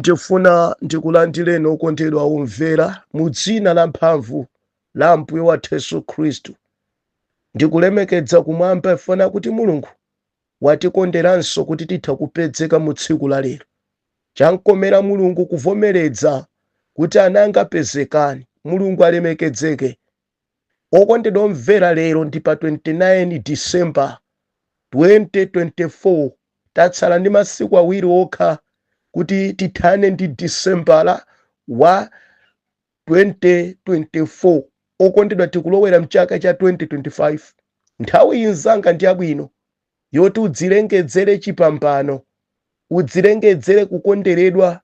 Ndifuna ndikulandireni okondedwa omvera mu dzina la mphamvu la Mbuye wathu Yesu Khristu. Ndikulemekeza kumwamba ifuna kuti Mulungu watikonderanso kuti titha kupezeka mu tsiku la lero. Chankomera Mulungu kuvomereza kuti ana anga apezekani. Mulungu alemekezeke. Okondedwa omvera, lero ndi pa 29 December 2024. Tatsala ndi masiku awiri okha kuti tithane ndi December wa 2024. Okondedwa tikulowera mchaka cha 2025. Nthawi inzanga ndi yabwino yoti udzilengedzere chipambano, udzilengedzere kukonderedwa,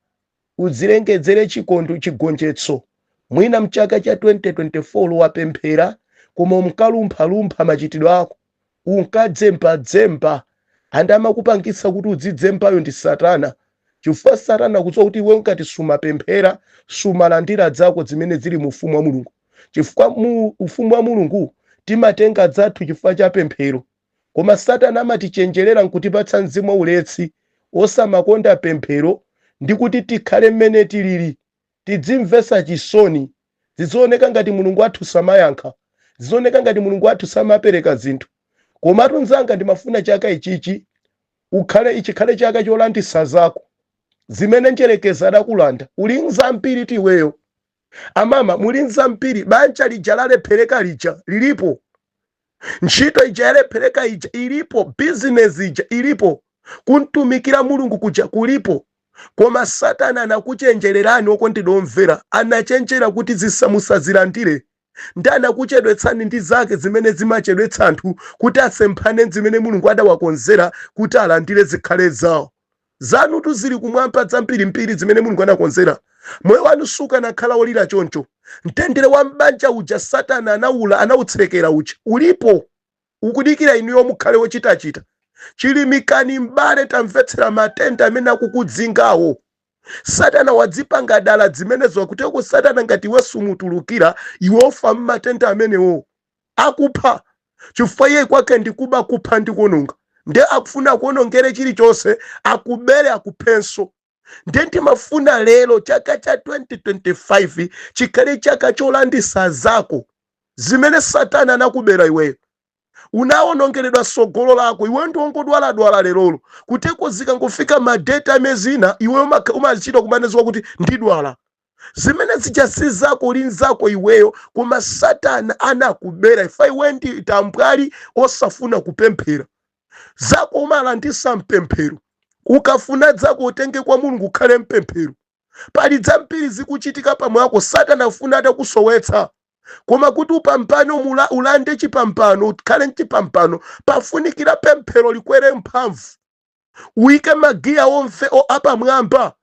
udzilengedzere chikondo chigonjetso. Mwina mchaka cha 2024 wapemphera koma unkalumphalumpha machitidwe ako, unkadzembadzemba, andi amakupangitsa kuti udzidzembayo ndi Satana. Chifukwa Satana akudziwa kuti iwe unkati sumapemphera, sumalandira zako zimene zili mu ufumu wa Mulungu. Chifukwa mu ufumu wa Mulungu timatenga zathu chifukwa cha pemphero, koma Satana amatichenjerera nkutipatsa mzimu wauletsi osamakonda pemphero ndi kuti tikhale mmene tilili, tidzimvetsa chisoni, zizioneka ngati Mulungu wathu samayankha, zizioneka ngati Mulungu wathu samapereka zinthu. Koma tunzanga ndimafuna chaka ichichi ichikhale chaka cholandisa zako zimene njerekeza adakulanda. Uli nzambiri tiweyo amama, muli nzambiri. Banja lija lalephereka lija lilipo, ntchito ija yalephereka ija ilipo, business ija ilipo, kuntumikira Mulungu kuja kulipo. Koma Satana anakuchenjererani okondedwa omvera, anachenjera kuti zisamusazilandire. Ndi anakuchedwetsani ndi zake zimene zimachedwetsa anthu kuti asemphane zimene Mulungu adawakonzera kuti alandire zikhale zawo. Zanu tuzili kumwamba zambirimbiri zimene Mulungu anakonzera. Moyo wanu sukanakhala olira choncho. Mtendere wa mbanja uja Satana anawutsekera uja ulipo, ukudikira inuyo mukhale wochitachita. Chilimikani mbale, tamvetsera matenda amene akukudzingawo. Satana wadzipanga dala zimenezo kuti ku Satana ngati iwe sumutulukira iwe ofa mmatenda amenewo. Akupha chifukwa iye kwake ndikuba, kupha ndi kuononga. Nde akufuna kuonongere chilichonse, akubere akuphenso. Nde ndimafuna lero chaka cha 2025 chikhale chaka cholandisa zako zimene Satana anakubera iweyo. Unaonongeredwa sogolo lako, iwe ndi ongodwala lerolo kuti zikangofika madeta amezina iwe umachita kumanezwa kuti ndidwala. Zimene zichasi zako uli nzako iweyo, koma Satana anakubera ifa iwe ndi tambwali osafuna kupemphera. Zako umalandisa mpemphero, ukafuna zako utenge kwa Mulungu ukhale mpemphero. Pali zambiri zikuchitika pamwe wako, Satana afuna atakusowetsa. Koma kuti upambano ulande chipambano, ukhale chipambano, pafunikira pemphero likwere mphamvu. Uike magiya onse apamwamba.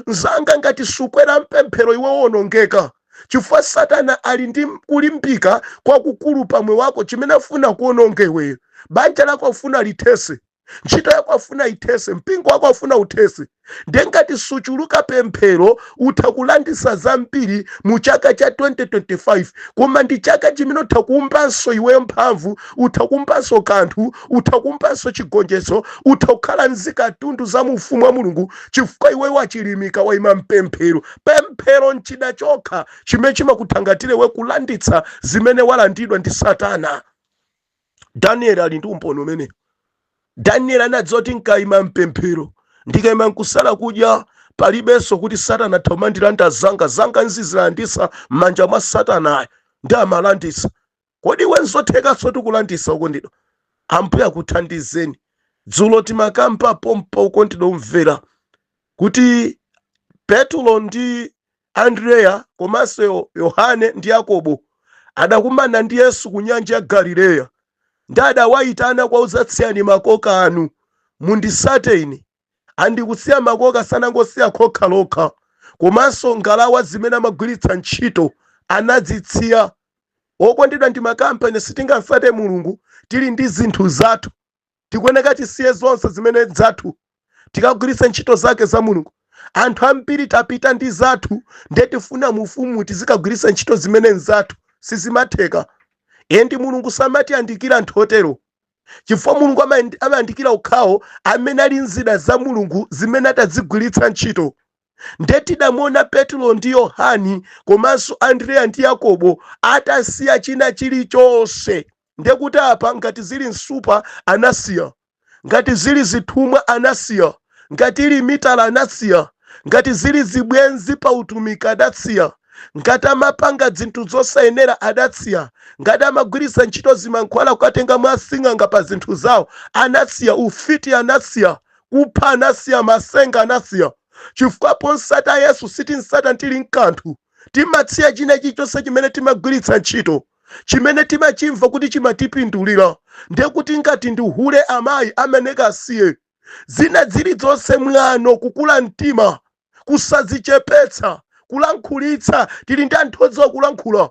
Nzanga ngati sukwera mpemphero iwe wonongeka. Chifukwa Satana ali ndi kulimbika kwa kukulu pamwe wako chimene afuna kuononga iweyo. Banja lako afuna lithese, ntchito yako afuna ithese, mpingo wako afuna uthese. Ndengati suchuluka pemphero utha kulandisa zambiri mu chaka cha 2025. Koma ndi chaka chimene utha kumbanso iweyo mphamvu, utha kumbanso kanthu, utha kumbanso chigonjetso, utha kukhala nzikatundu za mu ufumu wa Mulungu chifukwa iweyo wachilimika waima mpemphero. Pemphero nchida chokha chimene chimakuthangatire we kulanditsa zimene walandidwa ndi Satana. Daniel ali ndi umboni umene. Daniel anadzoti nkaima mpemphero, ndikaima nkusala kudya, palibenso kuti Satana atha kumandilanda zanga nzizilandisa m'manja mwa Satana ndi amalandisa. Kodi wenzothekaso tikulandisa okondedwa? Ambuye akuthandizeni. Dzulo timakamba pompa okondedwa omvera kuti Petro ndi Andrea komanso Yohane ndi Yakobo adakumana ndi Yesu ku nyanja ya Galileya. Ndada waitana kwa uzatsiyani makoka anu, mundisate ine. Andikusiya makoka sanangosiya kokha lokha, komanso ngalawa zimene amagwiritsa ntchito anazitsiya. Okondedwa ndi makampani sitingamfate Mulungu tili ndi zinthu zathu. Tikuyeneka tisiye zonse zimene zathu, tikagwiritsa ntchito zake za Mulungu. Anthu ambiri tapita ndi zathu, nde tifuna mu ufumu tizikagwiritsa ntchito zimene zathu, sizimatheka. Endi Mulungu samati andikira anthu otero. Chifukwa Mulungu amayandikira okhawo amene ali nzida za Mulungu zimene atazigwiritsa ntchito. Ndetidamona Petro ndi Yohani komanso Andreya ndi Yakobo atasiya china chilichonse. Ndekuti apa ngati zili nsupa anasiya, ngati zili zithumwa anasiya, ngati ili mitala anasiya, ngati zili zibwenzi pa utumiki adasiya, ngati amapanga zinthu zosayenera adasiya, ngati amagwiritsa ntchito zimankhwala kukatenga mwasing'anga pa zinthu zawo anasiya, ufiti anasiya, kupha anasiya, masenga anasiya. Chifukwa ponsata Yesu sitinsata tili nkanthu, timatsiya china chilichonse chimene timagwiritsa ntchito, chimene timachimva kuti chimatipindulira. Ndekuti ngati ndi uhule amayi ameneka asiye. Zina zilizonse mwano, kukula mtima, kusadzichepetsa, kulankhulitsa. Tili ndi anthu odziwa kulankhula,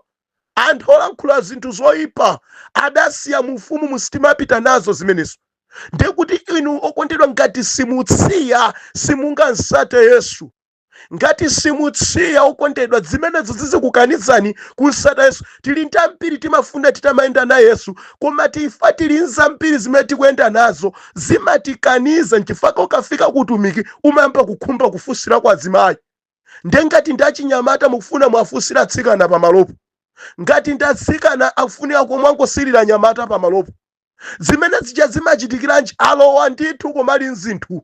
anthu olankhula zinthu zoyipa adasiya mu ufumu musitimapita nazo zimenezo. Ndekuti inu okondedwa, ngati simutsiya simungansate Yesu. Ngati simutsiya okondedwa, zimenezo zizikukanizani kunsata Yesu. Tili ndi ambiri timafuna titamayenda na Yesu, koma tifa tili nzambiri zimene tikuyenda nazo zimatikaniza. Nchifukwa ukafika kutumiki umayamba kukhumba kufusira kwa azimayi. Ndengati ndachinyamata mukufuna mwafusira atsikana pamalopo, ngati ndatsikana akufunika komwangosirira nyamata pamalopo. Zimene zija zimachitikiranji alowa ndithu komali nzinthu.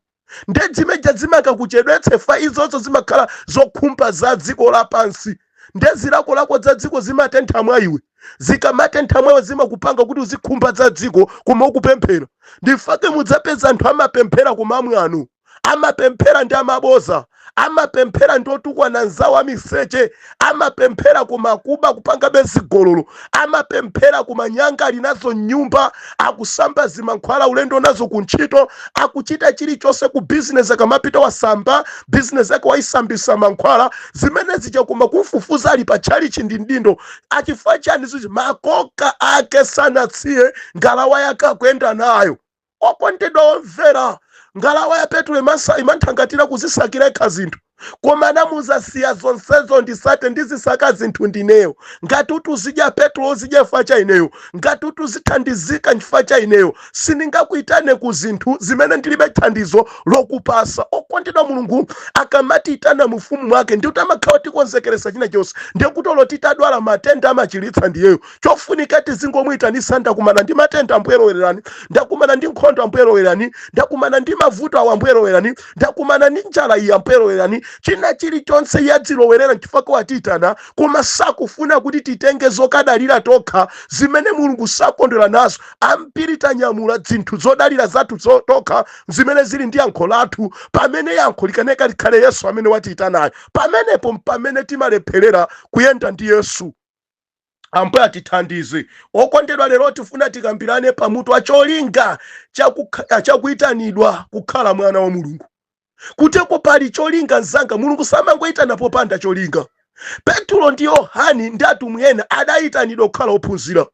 Ndedzimene zimakakuchedwetse fa izozo zimakhala zokhumba za dziko lapansi. Ndezilako za dziko zimatentha mwa iwe, zikamatentha mwa iwe zimakupanga kuti uzikhumba za dziko koma ukupemphera. Ndifake mudzapeza anthu amapemphera koma mwano, amapemphera ndi amaboza, amapemphera ndi otukwana nzawo amiseche, amapemphera kumakuba kupanga bezigololo, amapemphera kumanyanga ali nazo nyumba, akusamba zimankhwala ulendo nazo kuntchito, akuchita chilichonse ku business akamapita wasamba business yake waisambisa mankhwala. Zimene zija kuma kufufuza ali pa chali chindindo. Achifukwa chani zizi? Makoka ake sanatsiye, ngalawa yake akuyenda nayo. Okondedwa omvera, ngalawa ya Petro imanthangatira kuzisakira ikha zinthu, koma namuzasiya zonsezo ndisate ndizisaka zinthu ndineyo. Ngati kuti uzidya Petro uzidya fa cha ineyo, ngati kuti uzithandizika nchifa cha ineyo, sindingakuitane ku zinthu zimene ndilibe thandizo lokupasa. Okondedwa, Mulungu akamatiitana mufumu mwake ndi kuti amakhala tikonzekeresa china chonse. Ndiye kuti olotitadwala matenda amachilitsa ndiyeyo. Chofunika tizingomwitanisa, ndakumana ndi matenda Ambuye lowererani, ndakumana ndi nkhondo Ambuye lowererani, ndakumana ndi mavuto awo Ambuye lowererani, ndakumana ndi njala iyi Ambuye lowererani. China chilichonse yadzilowerera nchifukwa watitana, koma sakufuna kuti titenge zokadalira tokha zimene Mulungu sakondwera nazo. Ambiri tanyamula zinthu zodalira zathu tokha zimene zili ndi yankho lathu, pamene yankho likaneka likhale Yesu amene watitanayo. Pamenepo pamene timalepherera kuyenda ndi Yesu. Ambuye atithandize. Okondedwa, lero tifuna tikambirane pamutu wa cholinga chakuitanidwa kukhala mwana wa Mulungu. Kuteko pali cholinga nzanga, Mulungu samangoyitana popanda cholinga. Petro ndi Yohani ndi atumwi ena adayitanidwa kukhala ophunzira,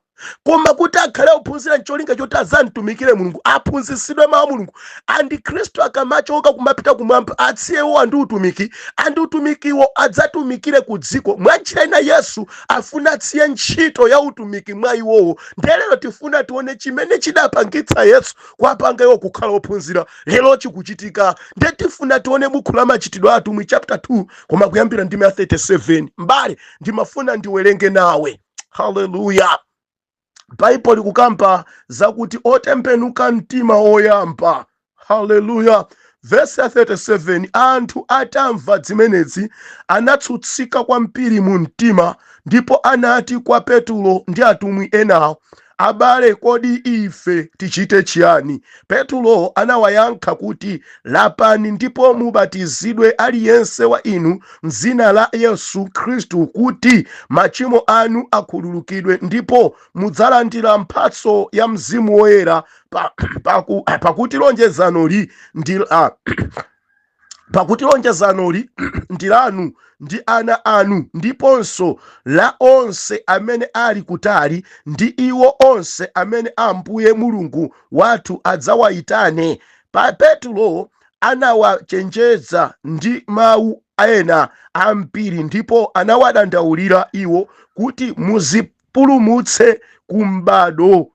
koma kuti akhale ophunzira ncholinga choti azamtumikire Mulungu, aphunzitsidwe mawu a Mulungu. Andi Khristu akamachoka kumapita kumwamba atsiyewo andi utumikiwo adzatumikire ku dziko. Mwanjira ina Yesu afuna atsiye ntchito ya utumiki mwa iwowo. Ndelero tifuna tione chimene chidapangitsa Yesu kuwapanga iwo kukhala ophunzira. Lero chikuchitika. Nde tifuna tione buku la Machitidwe a Atumwi chapter 2 koma kuyambira ndime 37. Mbale ndimafuna ndiwerenge nawe. Hallelujah. Bible likukamba zakuti otembenuka mtima oyamba. Hallelujah. Verse 37, anthu atamva zimenezi anatsutsika kwambiri mu mtima, ndipo anati kwa Petro ndi atumwi enawo, abale, kodi ife tichite chiyani? Petro anawayankha kuti, lapani ndipo mubatizidwe aliyense wa inu m'dzina la Yesu Khristu kuti machimo anu akhululukidwe, ndipo mudzalandira mphatso ya Mzimu Woyera, pakuti lonjezanoli ndi lanu ndi ana anu, ndiponso la onse amene ali kutali, ndi iwo onse amene Ambuye Mulungu wathu adzawayitane. Petro anawachenjeza ndi mawu ena ambiri, ndipo anawadandaulira iwo kuti muzipulumutse ku m'bado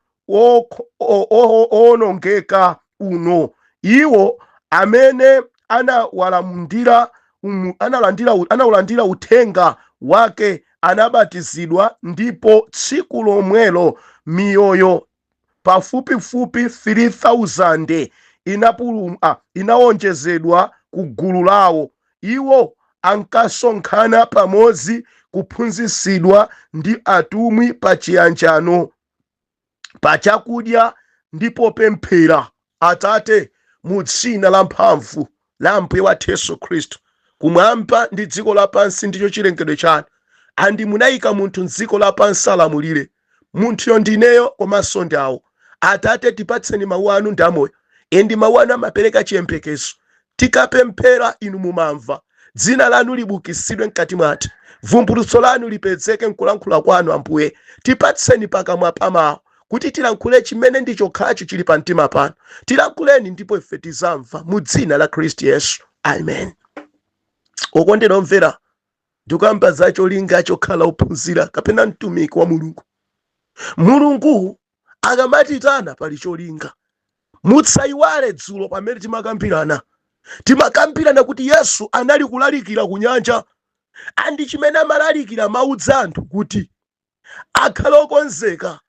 owonongeka uno. Iwo amene anawalamulira anaulandira uthenga wake, anabatizidwa, ndipo tsiku lomwelo miyoyo pafupifupi 3,000 inawonjezedwa ku gulu lawo. Iwo ankasonkhana pamodzi kuphunzitsidwa ndi atumwi pa chiyanjano, pa chakudya ndi popemphera. Atate, mu dzina la mphamvu la Ambuye wathu Yesu Khristu, kumwamba ndi dziko lapansi ndicho chilengedwe chanu, andi munayika munthu m'dziko lapansi alamulire. Munthuyo ndineyo komanso ndawo. Atate, tipatseni mawu anu ndi amoyo, endi mawu anu amapereka chiyembekezo. Tikapemphera inu mumamva, dzina lanu libukisidwe mkati mwathu, vumbulutso lanu lipezeke mkulankhula kwanu. Ambuye, tipatseni pakamwa pa mawu kuti tilankhule chimene ndi chokhacho chili pa mtima pano. Tilankhuleni ndipo ife tizamva, mu dzina la Khristu Yesu, amen. Okondedwa omvera, ndikuyamba za cholinga chokhala ophunzira kapena mtumiki wa Mulungu. Mulungu akamatitana pali cholinga. Musayiwale dzulo pamene timakambirana kuti Yesu anali kulalikira ku nyanja, andi chimene amalalikira maudzi anthu kuti akhale okonzeka,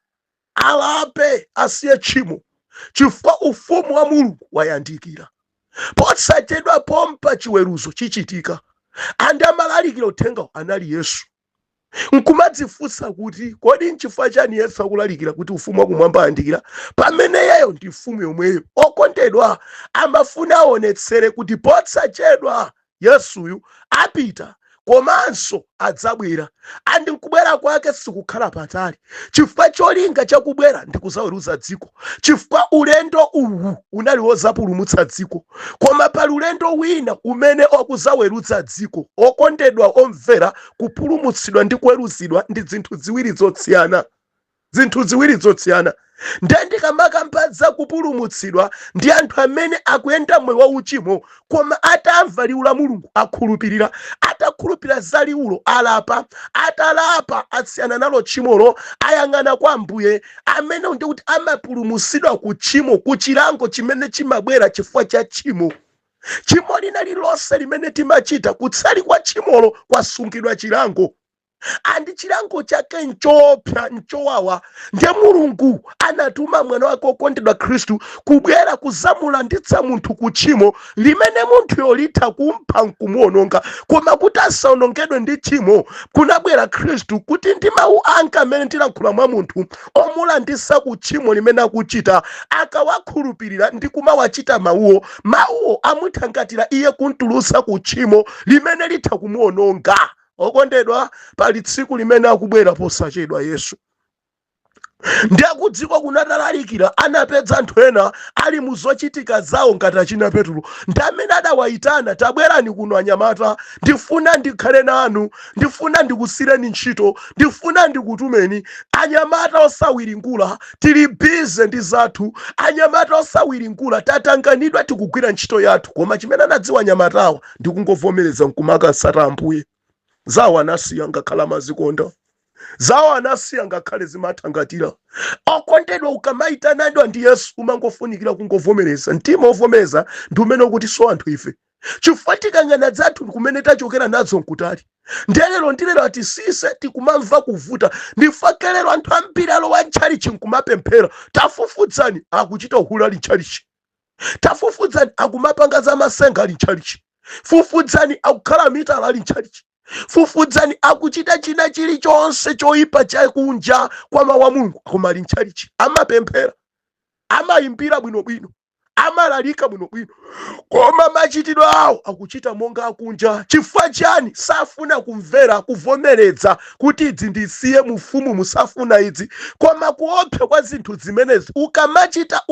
alape, asiye tchimo, chifukwa ufumu wa Mulungu wayandikira. Posachedwa pompa chiweruzo chichitika. Andi amalalikira uthengawo anali Yesu. Nkumadzifunsa kuti kodi nchifukwa chani Yesu akulalikira kuti ufumu wakumwamba wayandikira pamene yeyo ndi mfumu yomweyo? Okondedwa, amafuna aonetsere kuti posachedwa Yesuyu apita, komanso adzabwera. Andi nkubwera kwake sikukhala patali, chifukwa cholinga chakubwera ndi kuzaweruza dziko. Chifukwa ulendo uwu unali wozapulumutsa dziko, koma pali ulendo wina umene okuzaweruza dziko. Okondedwa omvera, kupulumutsidwa ndi kuweruzidwa ndi zinthu ziwiri zotsiyana. Ndikamakambadza kupulumutsidwa ndi anthu amene akuyenda moyo wa uchimo, koma atamva liwu la Mulungu akhulupirira, atakhulupirira za liwulo alapa, atalapa asiyana nalo tchimolo, ayang'ana kwa Ambuye, amene ndi kuti amapulumutsidwa ku tchimo, ku chilango chimene chimabwera chifukwa cha tchimo. Tchimo lina lilonse limene timachita, kutsali kwa tchimolo kwasungidwa chilango. Andi chilango chake nchopsa, nchowawa. Ndiye Mulungu anatuma mwana wake okondedwa Khristu kubwera kuzamulanditsa munthu ku tchimo limene munthuyo litha kumpha nkumuwononga. Koma kuti asaonongedwe ndi tchimo, kunabwera Khristu kuti ndi mawu anga amene ndilankhula mwa munthu omulanditsa ku tchimo limene akuchita, akawakhulupirira ndi kumawachita mawuwo amuthangatira iye kuntulutsa ku tchimo limene litha kumuwononga. Okondedwa, pali tsiku limene akubwera posachedwa Yesu. Ndiye kudziko kunatalalikira, anapedza anthu ena ali muzochitika zawo ngati achina Petro. Ndi amene adawayitana, tabwerani kuno anyamata, ndifuna ndikhale nanu, ndifuna ndikusireni ntchito, ndifuna ndikutumeni. Anyamata osawiringula, tili bize ndi zathu. Anyamata osawiringula, tatanganidwa tikugwira ntchito yathu. Koma chimene anadziwa anyamatawa ndikungovomereza nkumakasata Ambuye. Zawo anasiya ngakhala mazikonda, zawo anasiya ngakhale zimathangatira. Okondedwa, ukamayitanidwa ndi Yesu umangofunikira kungovomereza. Mtima ovomereza ndi umene ukuti so anthu ife, chifukwa tikang'ana zathu kumene tachokera nazo nkutali. Ndelero ndilero atisise tikumamva kuvuta. Ndifakelero anthu ambiri alowa ntchalichi nkumapemphera. Tafufudzani akuchita uhulu ali ntchalichi. Tafufudzani akumapanga za masenga ali ntchalichi. Fufudzani akukhala mitala ali ntchalichi. Fufudzani akuchita china chilichonse choyipa chakunja kwa mawu a Mulungu, koma ali ntchalichi. Amapemphera, amayimbira bwinobwino, amalalika bwinobwino, koma machitidwe awo akuchita monga akunja. Chifukwa chani? Safuna kumvera, kuvomereza kuti idzi ndisiye mufumu, musafuna idzi. Koma kuopsa kwa zinthu zimenezi, ukamachita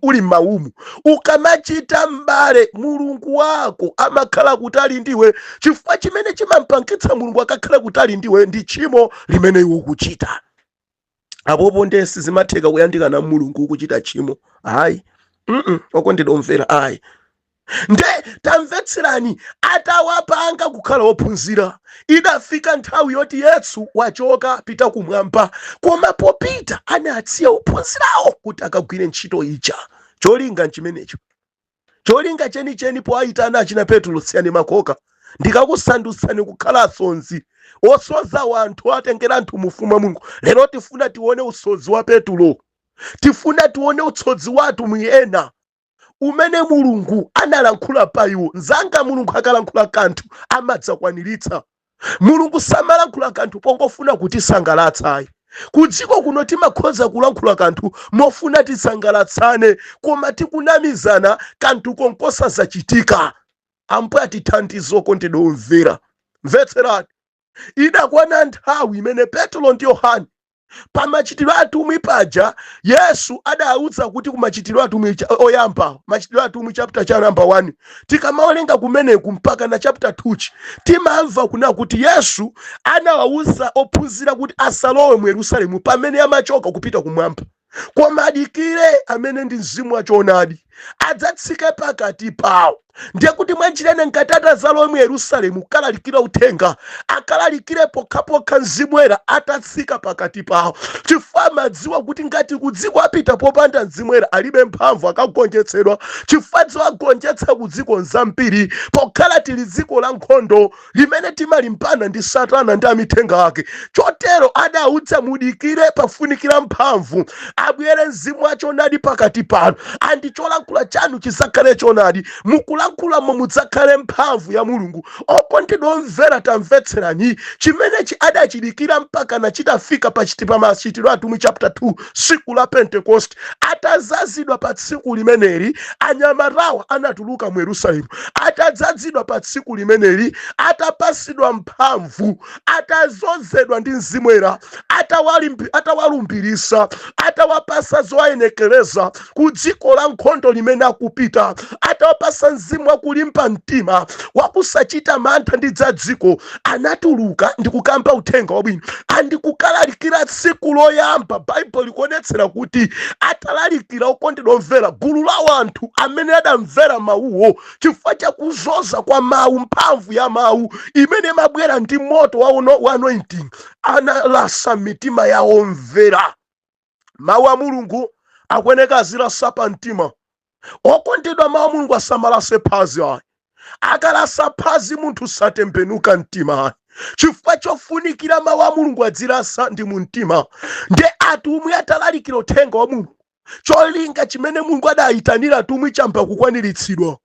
uli maumu, ukamachita mbale, Mulungu wako amakhala kutali ndiwe. Chifukwa chimene chimampangitsa Mulungu akakhala kutali ndiwe ndi tchimo limene iwe ukuchita. Apopo ndesi zimatheka kuyandikana Mulungu ukuchita tchimo. Hayi. Okondedwa omvera, ayi. Nde tamvetserani, atawapanga kukhala ophunzira, idafika nthawi yoti Yesu wachoka pita kumwamba, koma popita anatsiya ophunzirawo kuti akagwire ntchito ija. Cholinga nchimenecho. Cholinga chenicheni poayitana achina Petro, siyani makoka, ndikakusandutsani kukhala asodzi osoza wanthu atengera anthu mufumu wa Mulungu. Lero tifuna tione usodzi wa Petulo, tifuna tione usodzi wa atumwi ena umene Mulungu analankhula pa iwo. Nzanga Mulungu akalankhula kanthu amadzakwaniritsa. Mulungu samalankhula kanthu pongofuna kutisangalatsa. Kudziko kuno timakhoza kulankhula kanthu mofuna tisangalatsane, koma tikunamizana kanthu konkosa zachitika. Ambuye atithandize okondedwa omvera. Mvetserani, idakwana nthawi imene Petro ndi Yohane pa machitidwe atumwi paja Yesu adawuza kuti ku machitidwe atumwi oyamba, machitidwe atumwi chapter cha number 1, tikamawerenga kumeneku mpaka na chapter 2 timamva kuna kuti Yesu anawawuza ophunzira kuti asalowe mu Yerusalemu pamene amachoka kupita kumwamba, koma adikire amene ndi mzimu wa choonadi adzatsike pakati pawo. Ndiye kuti mwanjirene ngati atazalowe mu Yerusalemu kalalikira uthenga, akalalikire pokhapokha mzimu woyera atatsika pakati pawo, chifukwa amadziwa kuti ngati kudziko apita popanda mzimu woyera alibe mphamvu, akagonjetsedwa. Chifukwa agonjetsa kudziko nzambiri pokhala tili dziko la nkhondo limene timalimbana ndi Satana ndi amithenga ake. Chotero adawudza mudikire pafunikira mphamvu, abwere mzimu wa choonadi pakati pano, andi cholankhula chanu chisakhale choonadi, mukulankhulamo mudzakhale mphamvu ya Mulungu. Okondedwa omvera, tamvetserani chimenechi adachidikira mpaka na chitafika pa machitidwe atumwi chapter 2 tsiku la Pentecost. Atazazidwa pa tsiku limeneli anyamatawa anatuluka mu Yerusalemu. Atadzazidwa pa tsiku limeneli, atapasidwa mphamvu, atazozedwa ndi mzimu woyera, atawalumbirisa, atawapasa zowayenekereza ku dziko la nkhondo limene akupita, atawapasa mzimu wakulimba mtima wakusachita mantha ndi za dziko. Anatuluka ndi kukamba uthenga wabwino, andi kukalalikira tsiku loyamba. Baibulo likuonetsera kuti atalalikira, okondedwa omvera, gulu la wanthu amene adamvera mawuwo chifukwa cha kuzoza kwa mawu, mphamvu ya mawu imene mabwera ndi moto wa anointing, analasa mitima ya omvera. Mawu a Mulungu akweneka azilasa pa mtima. Okondedwa, mawu a Mulungu asamalase phazi ayi. Akalasa phazi munthu satembenuka mtima ayi. Chifukwa chofunikira mawu a Mulungu adzilasa ndi mu mtima. Nde atumwi atalalikira uthenga wa Mulungu, cholinga chimene Mulungu adayitanira atumwi chamba kukwaniritsidwa.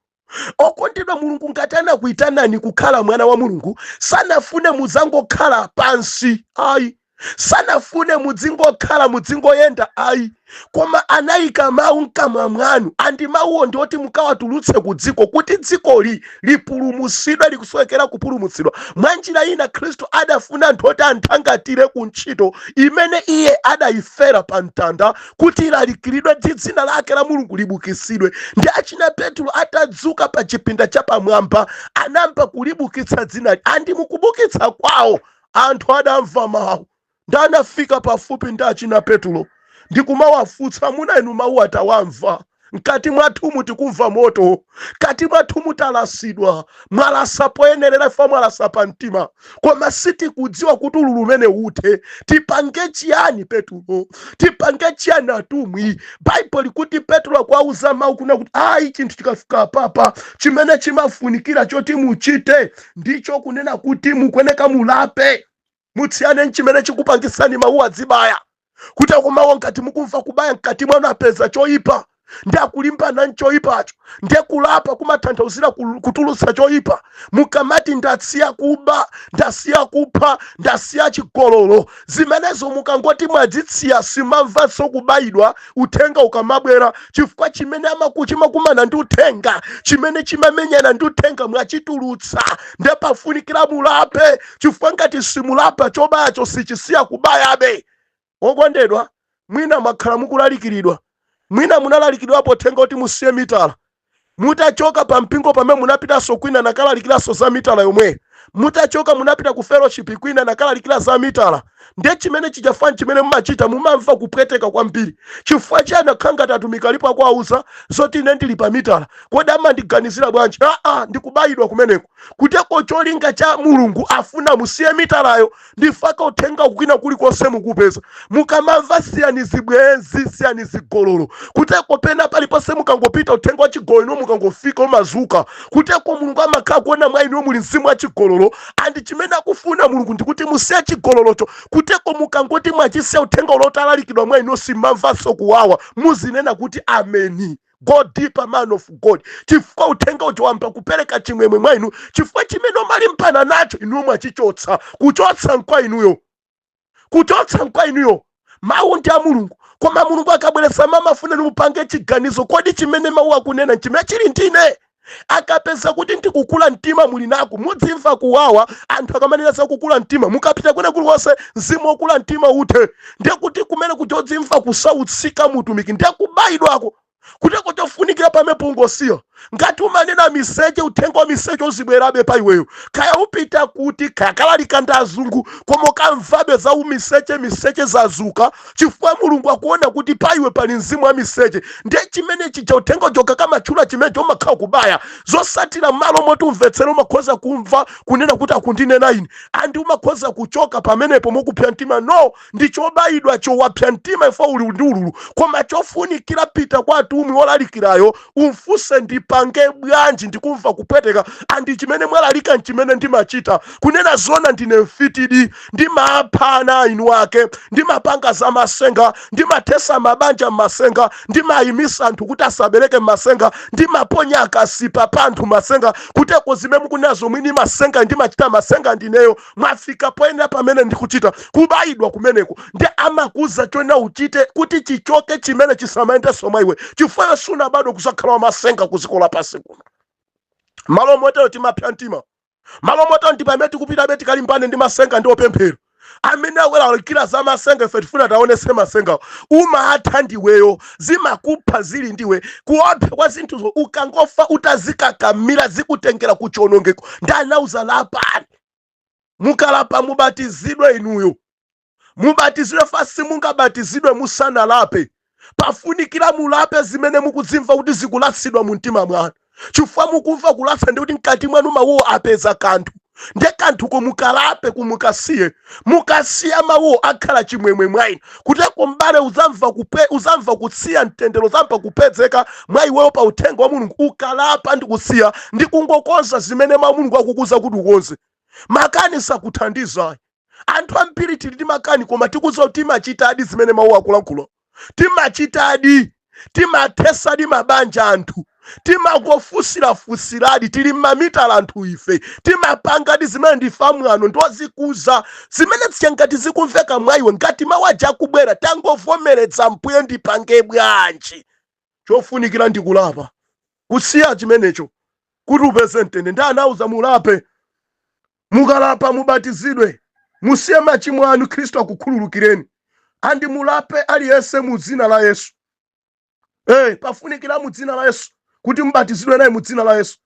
Okondedwa, Mulungu ngati anakuyitanani kukhala mwana wa Mulungu, sanafune mudzangokhala pansi ayi, sanafune mudzingokhala mudzingoyenda ayi, koma anayika mawu mkamwa mwanu, andi mawuwo ndioti mukawatulutse ku dziko, kuti dzikoli lipulumutsidwe, likusowekera kupulumutsidwa. Mwanjira ina Khristu adafuna anthu oti anthangatire ku ntchito imene iye adayifera pa mtanda, kuti ilalikiridwe ndi dzina lake la Mulungu libukisidwe. Ndi achina Petro atadzuka pa chipinda cha pamwamba anamba kulibukitsa dzina, andi mukubukitsa kwawo anthu adamva mawu. Ndanafika pafupi ndi achina Petro ndikumawafutsa, muna inu mawu atawamva, mkati mwathu mutikumva moto, mkati mwathu mutalasidwa, mwalasa poyenerera ifa mwalasa pa mtima, koma sitikudziwa kuti ululu umene uthe. Tipange chiyani Petro? Tipange chiyani atumwi? Baibulo likuti Petro akwauza mawu kuna kuti ayi, chinthu chikafika papa chimene chimafunikira choti muchite ndicho kunena kuti mukweneka mulape, mutsiyane nchimene chikupangisani mawu adzibaya. Kuti akumawo ngati mukumva kubaya mkati mwanu apeza choyipa, ndi akulimbana nchoyipacho, ndiye kulapa kumatanthauzira kutulutsa choyipa. Mukamati ndasiya kuba, ndasiya kupha, ndasiya chigololo, zimenezo mukangoti mwadzitsiya simamvanso kubayidwa uthenga ukamabwera. Chifukwa chimene chimakumana ndi uthenga, chimene chimamenyana ndi uthenga mwachitulutsa, ndiye pafunikira mulape. Chifukwa ngati simulapa chobayacho sichisiya kubayabe. Okondedwa, mwina makhala mukulalikiridwa, mwina munalalikidwapo uthenga kuti musiye mitala, mutachoka pa mpingo pamene munapitanso kwina nakalalikiranso za mitala yomwe, mutachoka munapita ku fellowship kwina nakalalikira za mitala, ndiye chimene chichafani chimene mumachita mumamva kupweteka kwambiri. Chifukwa chani akhanga tatumika lipo akuwauza zoti ine ndili pa mitala, kodi amandiganizira bwanji? Ndikubayidwa kumeneko. Kuteko cholinga cha Mulungu afuna musiye mitalayo ndifaka uthenga kwina kulikonse mukupeza. Mukamamva siyani zibwenzi, siyani zigololo. Kuteko pena paliponse mukangopita uthenga wa chigololo ino mukangofika umazuka. Kuteko Mulungu amakhala kuona mwa inu muli mzimu wa chigololo, andi chimene akufuna Mulungu ndikuti musiye chigololocho. Kuteko mukangoti mwachisiya uthenga ulotalalikidwa mwa inu simamvanso kuwawa, muzinena kuti ameni. Go deeper, man of God. Chifukwa uthenga ucho wamba kupereka chimwemwe mwa inu, chifukwa chimene mali mpana nacho inu mwachichotsa. Kuchotsa nkwa inuyo, kuchotsa nkwa inuyo mawu ndi a Mulungu. Koma Mulungu akabweretsa mamafuna mupange chiganizo, kodi chimene mawu akunena chimene chili ndine. Akapeza kuti ndikukula mtima muli nako, mudzimva kuwawa. Anthu akamanena za kukula mtima, mukapita kwene kuliwonse mzimu wokula mtima uthe, ndiye kuti kumene kuchodzimva kusautsika mutumiki ndiye kubayidwako. Kuteko chofunikira pamepo ungosiya. Ngati umanena miseche, uthenga wa miseche uzibwerabe pa iweyo. Kaya upita kuti kakalalika ndi azungu, koma ukamvabe za miseche zazuka, chifukwa Mulungu akuona kuti pa iwe pali mzimu wa miseche. Ndiye chimene chicha uthenga joka kama chula chimene umakhala kubaya. Zosatira malo moti umvetsera umakhoza kumva kunena kuti akundinena ine. Andi umakhoza kuchoka pamenepo mokupya mtima. No, ndichobayidwa chowapya mtima ifo uli ndi ululu. Koma chofunikira pita kwa atumwi olalikirayo, umfuse ndipange bwanji ndikumva kupweteka. Andi chimene mwalalika nchimene ndimachita. Kunena zona ndine mfitidi, ndimapana inu wake, ndimapanga za masenga, ndimatesa mabanja masenga, ndimayimisa anthu kuti asabereke masenga, ndimaponya akasipa pa anthu masenga. Kuteko zimene mukunazo mwini masenga ndimachita masenga ndineyo. Mwafika poyenda pamene ndikuchita kubayidwa kumeneko. Ndi amakuza chona uchite kuti chichoke chimene chisamayende soma iwe. Chifukwa suna bado kusakhala wa masenga kuzikola pasi kuno. Malo motero timapya mtima. Malo motero ndipamene tikupita beti kalimbane ndi masenga ndi opemphero. Amene awela alikira za masenga ife tifuna taonese masenga. Umaatha ndiweyo, zimakupha zili ndiwe. Kuopsa kwa zinthu ukangofa utazikakamira zikutengera kuchonongeko. Ndanauza lapani. Mukalapa mubatizidwe inuyo. Mubatizidwe fasi mungabatizidwe musana lape. Pafunikira mulape zimene mukudzimva kuti zikulatsidwa mu mtima mwanu. Chifukwa mukumva kulatsa ndi kuti mkati mwanu mawuwo apeza kanthu. Nde kanthu ko mukalape kumukasiye. Mukasiya mawuwo akhala chimwemwe mwainu. Kuteko mbale uzamva kutsiya mtendero, uzamva kupezeka mwa iweyo pa uthenga wa Mulungu. Ukalapa ndi kusiya ndi kungokonza zimene mwa Mulungu akukuza kuti ukonze. Makani sakuthandiza. Anthu ambiri tili ndi makani koma tikuza kuti timachitadi zimene mawu akulankhula. Timachitadi, timathesadi mabanja anthu, timangofusirafusiradi, tili mmamitala anthu ife, timapangadi zimene ndifamwano ndozikuza zimene zingati zikumveka mwa iwe. Ngati mawu aja akubwera tangovomeretsa mpuye ndipange bwanji. Chofunikira ndikulapa, kusiya chimenecho kuti upeze mtendere. Ndi anauza mulape, mukalapa mubatizidwe, musiye machimo anu, Khristu akukhululukireni. Andi mulape aliyense mu dzina la Yesu. Pafunikira mu dzina la Yesu kuti mubatizidwe naye mu dzina la Yesu.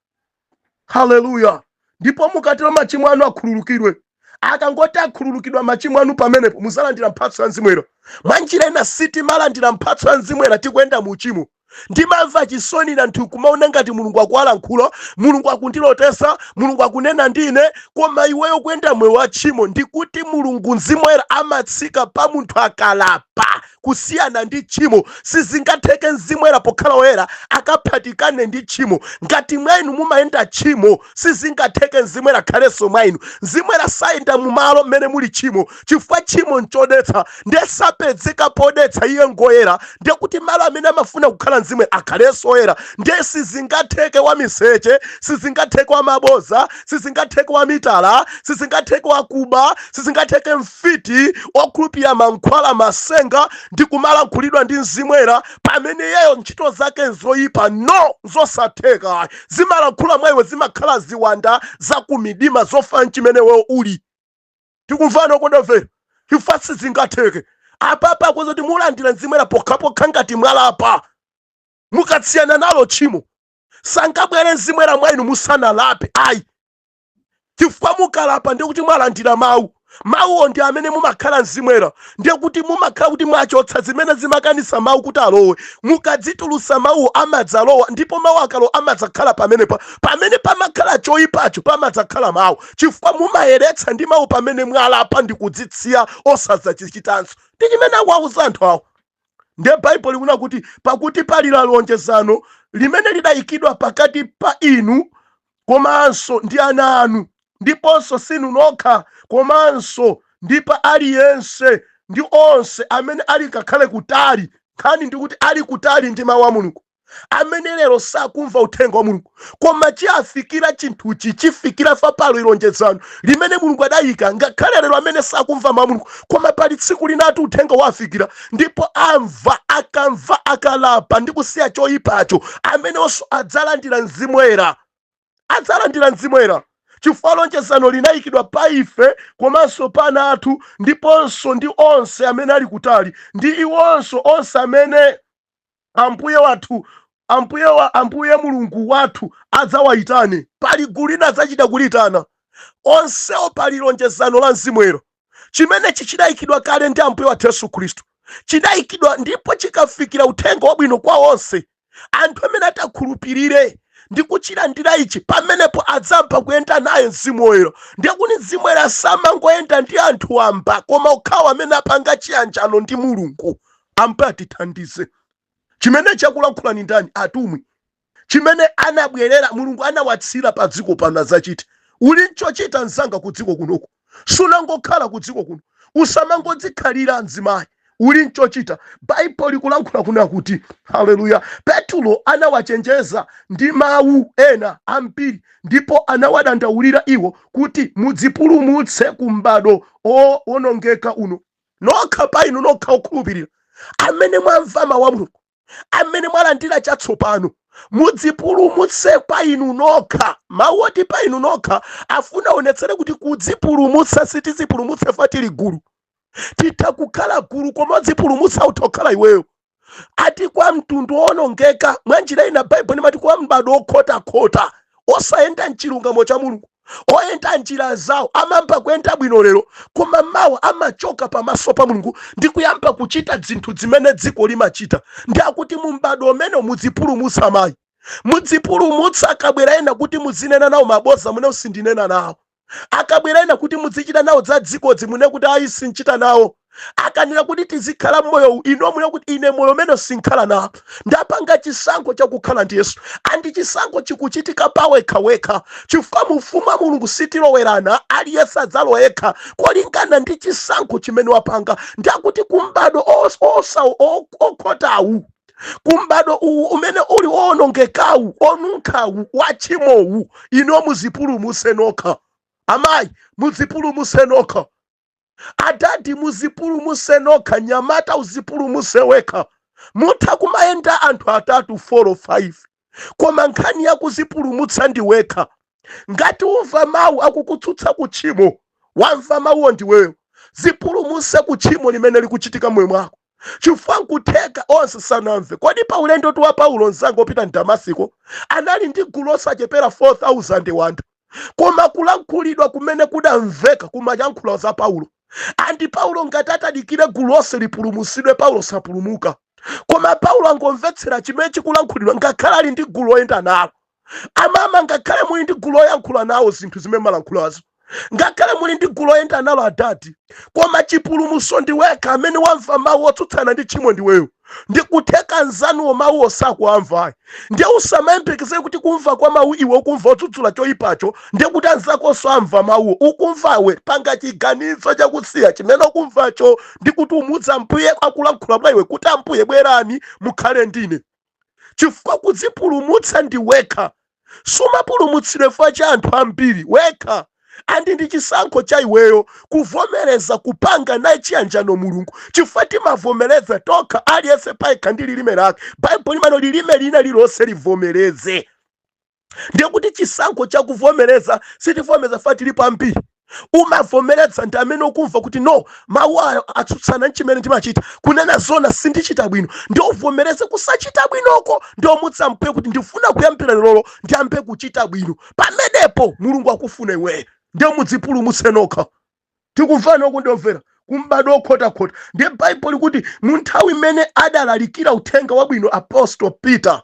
Haleluya. Ndipo mukatero machimo anu akhululukidwe. Akangoti akhululukidwa machimo anu pamenepo muzalandira mphatso ya Mzimu. Mwanjira ina siti malandira mphatso ya Mzimu tikuyenda mu uchimo. Ndimamva chisoni na nthu kumaona ngati Mulungu akuwalankhula, Mulungu akundilotesa, Mulungu akunena ndine, koma iweyo kuyenda mwe wa tchimo. Ndikuti Mulungu Mzimu Woyera amatsika pa munthu akalapa kusiyana ndi tchimo. Sizingatheke Mzimu Woyera pokhala woyera akaphatikane ndi tchimo. Ngati mwainu mumayenda tchimo, sizingatheke Mzimu Woyera akhalenso mwainu. Mzimu Woyera sayenda mu malo mmene muli tchimo, chifukwa tchimo nchodetsa. Ndiye sapezeka podetsa iye ngoyera, ndiye kuti malo amene amafuna kukhala Mzimu Woyera akhalenso oyera. Ndiye sizingatheke wa miseche, sizingatheke wa maboza, sizingatheke wa mitala, sizingatheke wa kuba, sizingatheke mfiti okhulupirira mankhwala masenga ndi kumalankhulidwa ndi Mzimu Woyera pamene yeyo ntchito zake nzoyipa. No, zosatheka. Zimalankhula mwa iwe zimakhala ziwanda za kumidima zofa nchimene wewe uli. Tikumvana okondamvera, chifukwa sizingatheke. Apapa kuti mulandira Mzimu Woyera pokhapokha ngati mwalapa, mukatsiyana nalo tchimo. Sangabwere Mzimu Woyera mwainu musanalape. Ayi, chifukwa mukalapa ndi kuti mwalandira mawu. mawuwo ndi amene mumakhala mzimwera, ndiye kuti mumakhala kuti mwachotsa zimene zimakanisa mawu kuti alowe. Mukadzitulutsa mawuwo amadzalowa, ndipo mawu akalowa amadzakhala pamenepa. Pamene pamakhala choyipacho pamadzakhala mawu, chifukwa mumayeretsa ndi mawu pamene mwalapa ndi kudzitsiya osadzachichitanso. Ndi chimene akuwauza anthu awo. Ndiye Baibulo likunena kuti pakuti pali lonjezano limene lidayikidwa pakati pa inu komanso ndi ana anu, ndiponso sinu nokha komanso ndi pa aliyense ndi onse amene ali kakhale kutali. Nkhani ndikuti ali kutali ndi mawu a Mulungu, amene lero sakumva uthenga wa Mulungu, koma chiafikira chinthuchi chifikira fa palo ilonjezano limene Mulungu adayika. Ngakhale lero amene sakumva mawu a Mulungu, koma pali tsiku linati uthenga wafikira, ndipo amva, akamva, akalapa ndi kusiya choyipacho, amenenso adzalandira mzimwera. Adzalandira mzimwera, chifukwa lonjezano linayikidwa pa ife komanso pa ana athu, ndiponso ndi onse amene ali kutali, ndi iwonso onse amene Ambuye Mulungu wathu adzawayitane. Pali gulu lina adzachita kulitana. Onsewo pali lonjezano la mzimwero, chimene chidayikidwa kale ndi Ambuye wathu Yesu Khristu. Chidayikidwa ndipo chikafikira uthenga wabwino kwa onse. Anthu amene atakhulupirire ndi kuchilandira ichi, pamenepo adzamba kuyenda naye mzimu woyera. Ndiye kuti mzimu woyera samangoyenda ndi anthu wamba, koma okhawo amene apanga chiyanjano ndi Mulungu. Ambuye atithandize. Chimene chakulankhula ni ndani? Atumwi. Chimene anabwerera Mulungu anawatsira pa dziko pano adzachita. Uli nchochita mzanga ku dziko kunoku, sunangokhala ku dziko kuno, usamangodzikhalira mzimayi. Uli nchochita. Baibulo likulankhula kuna kuti, haleluya, Petro anawachenjeza ndi mawu ena ambiri, ndipo anawadandaulira iwo kuti mudzipulumutse ku m'bado owonongeka uno. Nokha pa inu nokha okhulupirira, amene mwamva mawu a Mulungu, amene mwalandira chatsopano, mudzipulumutse pa inu nokha. Mawu oti pa inu nokha afuna onetsere kuti kudzipulumutsa sitizipulumutse fa tili gulu. Titha kukhala gulu koma dzipulumutsa utokhala iweyo. Ati kwa mtundu owonongeka, mwanjira ina Baibulo limati kwa m'bado okhotakhota, osayenda mchilungamo cha Mulungu, oyenda njira zawo, amamba kuyenda bwino lero, koma mawa amachoka pamaso pa Mulungu ndi kuyamba kuchita zinthu zimene dziko limachita. Ndi akuti mu m'bado umene mudzipulumutsa mayi, mudzipulumutsa. Akabwera ena kuti muzinena nawo mabodza mune usindinena nawo, akabwera ena kuti muzichita nawo za dziko zimune kuti ayi sinchita nawo, akanena kuti tizikhala moyo ino mune kuti ine moyo umene sinkhala nawo. Ndapanga chisankho chakukhala ndi Yesu, andi chisankho chikuchitika pawekha, chifukwa mu ufumu wa Mulungu sitilowerana, aliyense adzalowa yekha kolingana ndi chisankho chimene wapanga. Ndi akuti kumbado okhotawu, kumbado umene uli owonongekawu, onunkhawu, wachimowu, ino muzipulumutse nokha. Amayi, muzipulumutse nokha. Adadi, muzipulumutse nokha. Nyamata, uzipulumutse wekha. Mutha kumayenda anthu atatu 4 or 5, koma nkhani ya kuzipulumutsa ndi wekha. Ngati umva mawu akukutsutsa kuchimo, wamva mawuwo ndiweyo. Zipulumutse kuchimo limene likuchitika moyo mwako, chifukwa nkutheka onse sanamve. Kodi pa ulendo wa Paulo nzanga opita mu Damasiko anali ndi gulu osachepera 4,000 wanthu, koma kulankhulidwa kumene kudamveka kumayankhula za Paulo. Andi Paulo ngati atadikire gulu lonse lipulumutsidwe, Paulo sapulumuka. Koma Paulo angomvetsera chimene chikulankhulidwa, ngakhale ali ndi gulu loyenda nalo. Amama, ngakhale muli ndi gulu loyankhula nawo zinthu zimene malankhulazo, ngakhale muli ndi gulu loyenda nalo adadi, koma chipulumutso ndi wekha. Amene wamva mawu otsutsana ndi chimo ndiweyo. Ndi kutheka nzanuwo mawuwo sakuamvayi. Ndiye usamayembekeze kuti kumva kwa mawu iwe ukumva otsutsula choyipacho, ndiye kuti anzakonso amva mawuwo. Ukumvawe panga chiganizo chakusiya chimene ukumvacho, ndi kuti umudza Ambuye akulankhula mwa iwe kuti Ambuye bwerani mukhale ndine. Chifukwa kudzipulumutsa ndi wekha. Sumapulumutsidwe fa cha anthu ambiri, wekha. Andi ndi chisankho cha iweyo kuvomereza kupanga naye chiyanjano Mulungu, chifukwa timavomereza tokha aliyense payekha ndi lilime lake. Baibulo limano lilime lina lilonse livomereze. Ndiye kuti chisankho cha kuvomereza sitivomereza fa tilipo ambiri. Umavomereza ndi amene ukumva kuti no, mawu atsutsana ndi chimene ndimachita, kunena zona sindichita bwino, ndi uvomereze kusachita bwinoko, ndi omutsa Ambuye kuti ndifuna kuyambira lero ndiyambe kuchita bwino. Pamenepo Mulungu akufuna iweyo, ndiye mudzipulumutse nokha. Tikuvana okundomvera kumbado okhotakhota. Ndiye Bible likuti mu nthawi imene adalalikira uthenga wabwino Apostle Peter,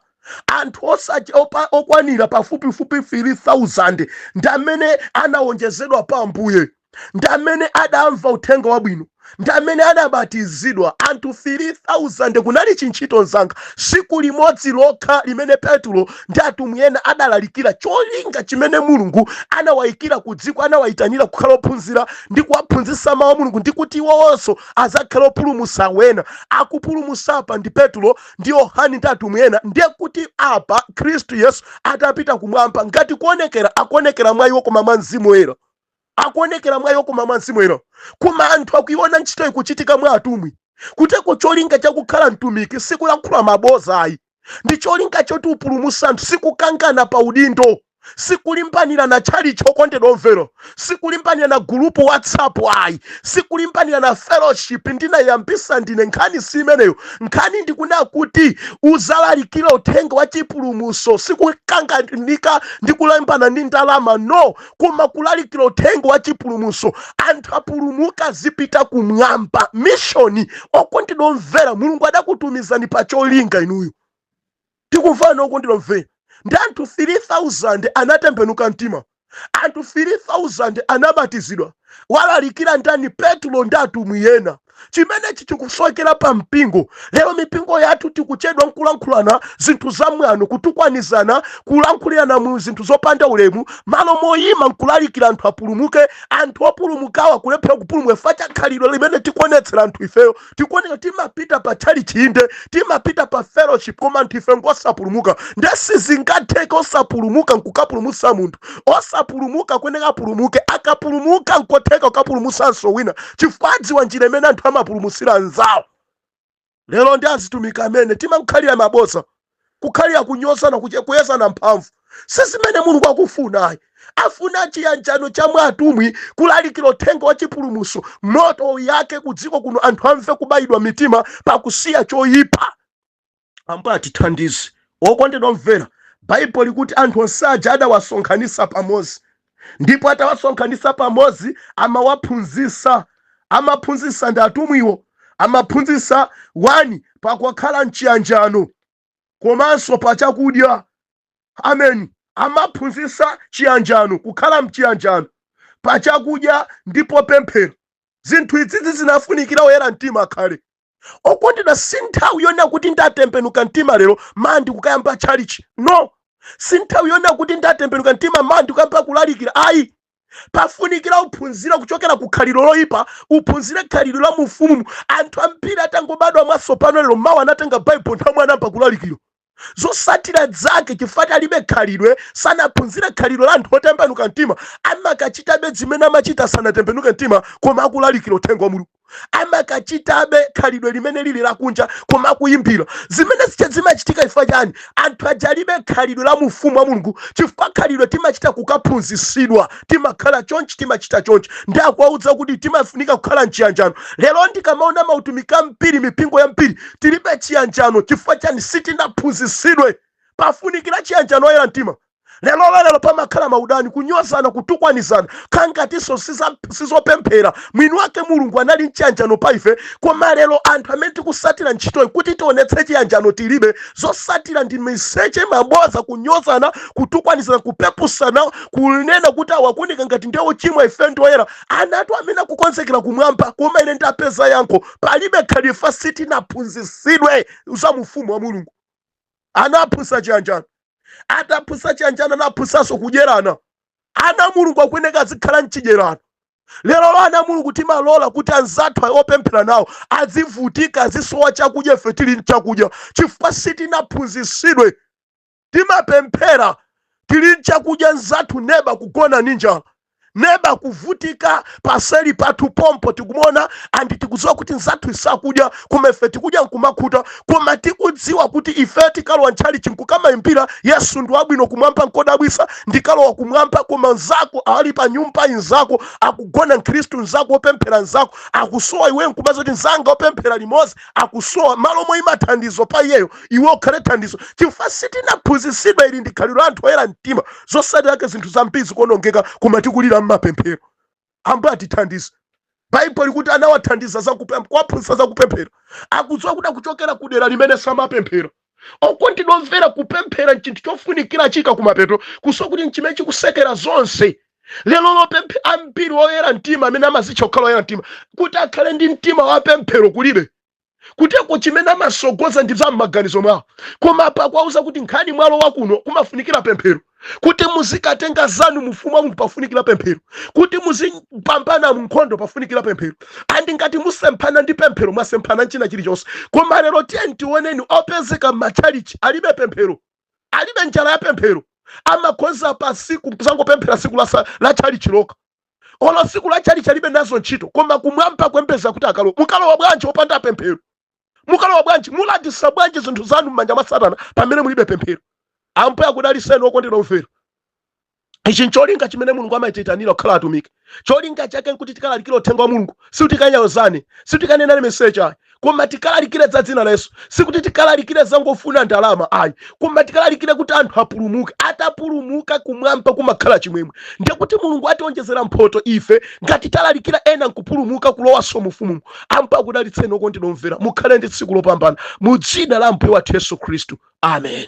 anthu okwanira pafupifupi 3,000 ndi amene anawonjezedwa pa Ambuye, ndi amene adamva uthenga wabwino, ndi amene adabatizidwa. Anthu 3,000 kunali chintchito nzanga, siku limodzi lokha limene Petro ndi atumwi ena adalalikira cholinga chimene Mulungu anawayikira ku dziko, anawayitanira kukhala ophunzira ndi kuwaphunzitsa mawu a Mulungu, ndi kuti iwonso azakhala opulumutsa wena. Akupulumutsa apa ndi Petro ndi Yohane ndi atumwi ena. Ndiye kuti apa Khristu Yesu atapita kumwamba, ngati kuonekera akuonekera mwa iwo koma mwa Mzimu Woyera, akuonekera mwa iwo koma mwa Mzimu Woyera. Koma anthu akuiona ntchito ikuchitika mwa atumwi, kuteko cholinga chakukhala mtumiki sikulankhula maboza ayi, ndi cholinga choti upulumutsa anthu, sikukangana pa udindo, sikulimbanira na tchalichi okondedwa omvera, sikulimbanira na gulupu WhatsApp ayi, sikulimbanira na fellowship. Ndinayambisa ndine nkhani simeneyo. Nkhani ndikuna kuti uzalalikira uthenga wa chipulumutso, sikukanganika ndi kulambana ndi ndalama, no, koma kulalikira uthenga wa chipulumutso. Anthu apulumuka zipita kumwamba. Mishoni okondedwa omvera, Mulungu adakutumizani pa cholinga inuyo. Tikuvana okondedwa omvera. Ndi anthu 3,000 anatembenuka mtima, anthu 3,000 anabatizidwa. Walalikira ndani? Petro ndi atumwi ena. Chimene chikusokera pa mpingo lero, mipingo yathu tikuchedwa nkulankhulana zinthu zamwano, kutukwanizana, kulankhulirana mu zinthu zopanda ulemu, malo moyima nkulalikira anthu apulumuke. Anthu opulumukawa kulephera kupulumwe facha khalidwe limene tikuonetsera anthu ifeyo. Tikuoneka timapita pa tchalichi inde, timapita pa fellowship, koma anthu ife ngosapulumuka. Ndesi zingatheke osapulumuka nkukapulumutsa munthu, osapulumuka kweneka apulumuke, akapulumuka nkotheka ukapulumutsanso wina, chifukwa adziwa njira imene anthu amapulumutsira anzawo. Lero ndi azitumika amene timakhalira mabosa, kukhalira kunyozana, kuyezana mphamvu. Sizimene Mulungu akufuna ayi. Afuna chiyanjano cha mwa atumwi, kulalikira uthenga wa chipulumutso. Moto yake kudziko kuno anthu amve kubayidwa mitima pakusiya choyipa. Ambuye atithandize. Okondedwa omvera, Bible likuti anthu onse aja adawasonkhanitsa pamodzi, ndipo atawasonkhanitsa pamodzi amawaphunzitsa. Amaphunzitsa ndi atumwiwo, amaphunzitsa wani pakukhala mchiyanjano komanso pa chakudya. Amen. Amaphunzitsa chiyanjano, kukhala mchiyanjano, pa chakudya ndipo pemphero. Zinthu izi zinafunikira oyera mtima akhale. Okondedwa, si nthawi yona kuti ndatembenuka mtima lero mandi kukayamba tchalichi, no. Si nthawi yona kuti ndatembenuka mtima mandi kukayamba kulalikira ayi. Pafunikira uphunzira kuchokera ku khalidwe loyipa, uphunzire khalidwe la mufumu. Anthu ambiri atangobadwa mwatsopano lero mawu anatenga Bible nthawi anayamba kulalikira. Zosatira zake chifukwa alibe khalidwe, sanaphunzire khalidwe la anthu otembenuka mtima. Amakachitabe zimene amachita sanatembenuke mtima, koma akulalikira uthenga wa Mulungu. Amakachitabe khalidwe limene lili lakunja, koma akuyimbira. Zimene zimachitika chifukwa chani? Anthu ajalibe khalidwe la mufumu wa Mulungu. Chifukwa khalidwe timachita kukaphunzitsidwa, timakhala chonchi, timachita chonchi. Ndi akuwauza kuti timafunika kukhala mchiyanjano. Lero ndikamaona mautumiki ambiri, mipingo ya mbiri, tilibe chiyanjano. Chifukwa chani? Sitinaphunzitsidwe. Pafunikira chiyanjano oyera mtima. Lero pamakhala maudani, kunyozana, kutukwanizana, kangatiso sizopemphera. Mwini wake Mulungu anali mchiyanjano pa ife, koma lero anthu amene tikusatira ntchitoyi kuti tionetse chiyanjano tilibe. Zosatira ndi miseche, maboza, kunyozana, kutukwanizana, kupepusana, kunena kuti awakunika ngati ndiye ochimwa ife ndi oyera. Anatu amene akukonzekera kumwamba, koma ine ndapeza yankho. Palibe khalidwe sitinaphunzitsidwe za mufumu wa Mulungu. Anaphunzitsa chiyanjano. Ataphunzitsa chiyanjano, anaphunzitsanso kudyerana. Ana Mulungu akuyeneka azikhala mchidyerano. Lero ana Mulungu timalola kuti anzathu opemphera nawo azivutika, azisowa chakudya ife tili chakudya, chifukwa sitinaphunzitsidwe. Timapemphera tili chakudya, nzathu neba kugona ninjala, neba kuvutika paseli pathu pompo, tikumona andi tikudziwa kuti nzathu isakudya, koma ife tikudya nkumakhuta. Koma tikudziwa kuti ife tikalowa ntchalichi nkukamayimbira Yesu ndi wabwino kumwamba nkodabwisa, ndikalowa kumwamba, koma nzako ali pa nyumba inzako akugona, Khristu nzako opemphera nzako akusowa, iwe nkumaza kuti nzanga opemphera limodzi akusowa. Malo moyima thandizo pa iyeyo, iwe ukhale thandizo. Chifukwa sitinaphunzitsidwa ili ndi khalidwe la anthu oyera mtima. Zosati zake zinthu zambiri kuonongeka, koma tikulira mmapemphero. Ambuye atithandize. Baibulo likuti anawathandiza za kupemphera, kwaphunzitsa za kupemphera. Akudziwa kuti kuchokera kudera limene samapemphera. Okondedwa omvera, kupemphera nchinthu chofunikira chika kumapeto, kusowa kuti nchimene chikusekera zonse. Lero lopemphera ambiri oyera mtima amene amazitcha kukhala oyera mtima, kuti akhale ndi mtima wa pemphero kulibe. Kuteko chimene amasogoza ndi za m'maganizo mwawo. Koma apa kwauza kuti nkhani mwalo wakuno kumafunikira pemphero. Kuti muzikatenga zanu mufuma munthu pafunikira pemphero. Kuti muzipambana nkhondo pafunikira pemphero. Andi ngati musemphana ndi pemphero mwasemphana nchina chilichonse. Koma lero tiye ntioneni opezeka m'machalichi alibe pemphero, alibe njala ya pemphero. Amakhoza pa siku zangopemphera siku la chalichi loka. Olo siku la chalichi alibe nazo ntchito, koma kumwamba kwembeza kuti akalo mukalowa bwanji opanda pemphero. Mukalowa bwanji, mulandisa bwanji zinthu zanu m'manja mwa Satana pamene mulibe pemphero. Ambuye akudaliseni okondedwa omvera. Ichi ncholinga chimene Mulungu amatiyitanira kukhala atumiki. Cholinga chake nkuti tikalalikire uthenga wa Mulungu, sitikanyozane, sitikanena message ayi, koma tikalalikire za dzina la Yesu. Sikuti tikalalikire zangofuna ndalama ayi, koma tikalalikire kuti anthu apulumuke. Atapulumuka kumwamba kumakhala chimwemwe. Ndiye kuti Mulungu ationjezera mphoto ife ngati talalikira ena nkupulumuka kulowanso mu ufumu. Ambuye akudalitseni okondedwa omvera, mukhale ndi tsiku lopambana mu dzina la Ambuye wathu Yesu Khristu. Amen.